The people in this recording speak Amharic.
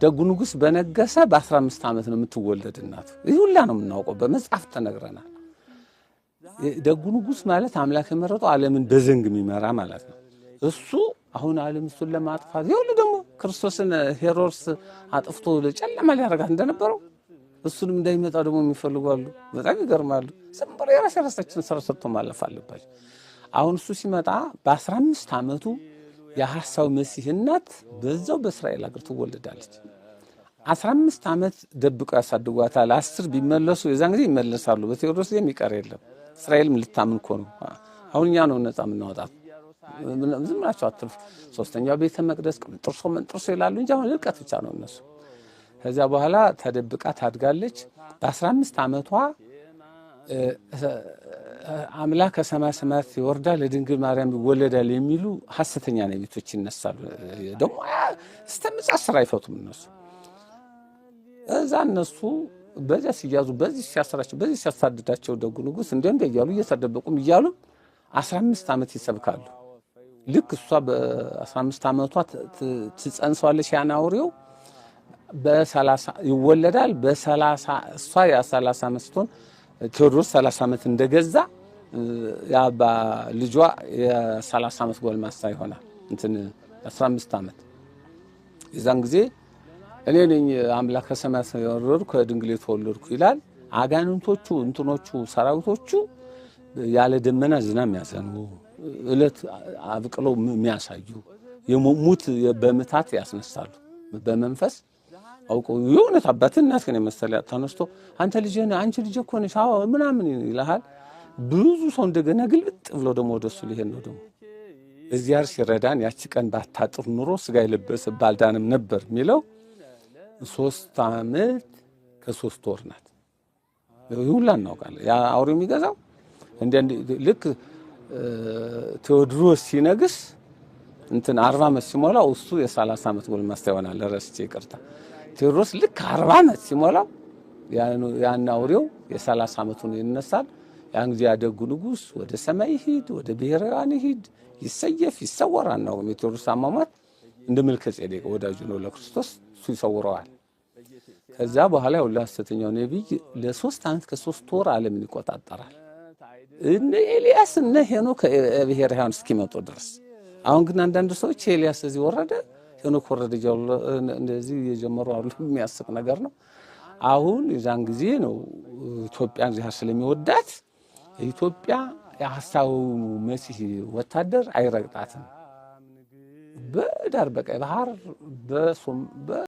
ደጉ ንጉስ በነገሰ በ15 ዓመት ነው የምትወለድ እናቱ። ይህ ሁላ ነው የምናውቀው፣ በመጽሐፍ ተነግረናል። ደጉ ንጉስ ማለት አምላክ የመረጠው ዓለምን በዘንግ የሚመራ ማለት ነው። እሱ አሁን ዓለም እሱን ለማጥፋት ይሁን ደግሞ ክርስቶስን ሄሮድስ አጥፍቶ ለጨለማ ሊያረጋት እንደነበረው እሱንም እንዳይመጣ ደግሞ የሚፈልጓሉ። በጣም ይገርማሉ። ዝም ብሎ የራሳቸውን ሰርቶ ማለፍ አለባቸው። አሁን እሱ ሲመጣ በ15 ዓመቱ የሐሳው መሲህ እናት በዛው በእስራኤል ሀገር ትወለዳለች። 15 ዓመት ደብቀው ያሳድጓታል። 10 ቢመለሱ የዛን ጊዜ ይመለሳሉ። በቴዎድሮስ የሚቀር የለም። እስራኤልም ልታምን እኮ ነው። አሁን እኛ ነው ነፃ የምናወጣት። ዝም ብላችሁ አትልፉ። ሶስተኛው ቤተ መቅደስ መንጥርሶ ይላሉ እንጂ አሁን ልቀት ብቻ ነው እነሱ። ከዚያ በኋላ ተደብቃ ታድጋለች። በ15 ዓመቷ አምላክ ከሰማይ ሰማያት ይወርዳል ለድንግል ማርያም ይወለዳል የሚሉ ሐሰተኛ ነቢያቶች ይነሳሉ። ደግሞ እስከምጽአት ስራ አይፈቱም እነሱ። እዛ እነሱ በዚያ ሲያዙ በዚህ ሲያሰራቸው በዚህ ሲያሳድዳቸው ደጉ ንጉስ እንደ እያሉ እየተደበቁም እያሉ 15 ዓመት ይሰብካሉ። ልክ እሷ በ15 ዓመቷ ትጸንሰዋለች። ያን አውሬው በ30 ይወለዳል። በ30 እሷ ያ30 ዓመት ስትሆን ቴዎድሮስ 30 ዓመት እንደገዛ ያ ልጇ የ30 ዓመት ጎልማሳ ይሆናል። እንትን 15 ዓመት የዛን ጊዜ እኔ ነኝ አምላክ ከሰማይ የወረድኩ ከድንግል የተወለድኩ ይላል። አጋንንቶቹ እንትኖቹ ሰራዊቶቹ ያለ ደመና ዝናብ ያዘኑ እለት አብቅለው የሚያሳዩ የሙት በመታት ያስነሳሉ። በመንፈስ አውቀው የሆነት አባትናት ከነ መሰለ ተነስቶ አንተ ልጅ ነህ አንቺ ልጅ እኮ ነሽ አዎ ምናምን ይልሃል። ብዙ ሰው እንደገና ግልብጥ ብሎ ደግሞ ወደሱ ሊሄድ ነው። ደግሞ እዚያር ሲረዳን ያቺ ቀን ባታጥር ኑሮ ስጋ የለበሰ ባልዳንም ነበር የሚለው 3 ዓመት ከ3 ወር ናት። ይሁላን እናውቃለን። ያ አውሬው የሚገዛው እንደ ልክ ቴዎድሮስ ሲነግስ እንትን 40 ዓመት ሲሞላው እሱ የ30 ዓመት ጎልማሳ ይሆናል። ረስቼ ይቅርታ። ቴዎድሮስ ልክ 40 ዓመት ሲሞላው ያን አውሬው የ30 ዓመቱን ይነሳል። ያን ጊዜ ያደጉ ንጉስ ወደ ሰማይ ይሄድ ወደ ብሔራን ይሄድ ይሰየፍ ይሰወራል ነው ቴዎድሮስ አሟሟት እንደ መልከ ጼዴቅ ወዳጁ ነው ለክርስቶስ እሱ ይሰውረዋል። ከዛ በኋላ ያው ሐሰተኛው ነብይ ለ3 ዓመት ከ3 ወር ዓለምን ይቆጣጠራል። እነ ኤልያስ እነ ሄኖክ ብሔራን እስኪመጡ ድረስ። አሁን ግን አንዳንድ ሰዎች ኤልያስ እዚህ ወረደ ሄኖክ ወረደ እንደዚህ የጀመሩ አሉ። የሚያስቅ ነገር ነው። አሁን የዛን ጊዜ ነው ኢትዮጵያን ዚያ ስለሚወዳት ኢትዮጵያ የሐሳው መሲህ ወታደር አይረግጣትም። በዳር በቀይ ባህር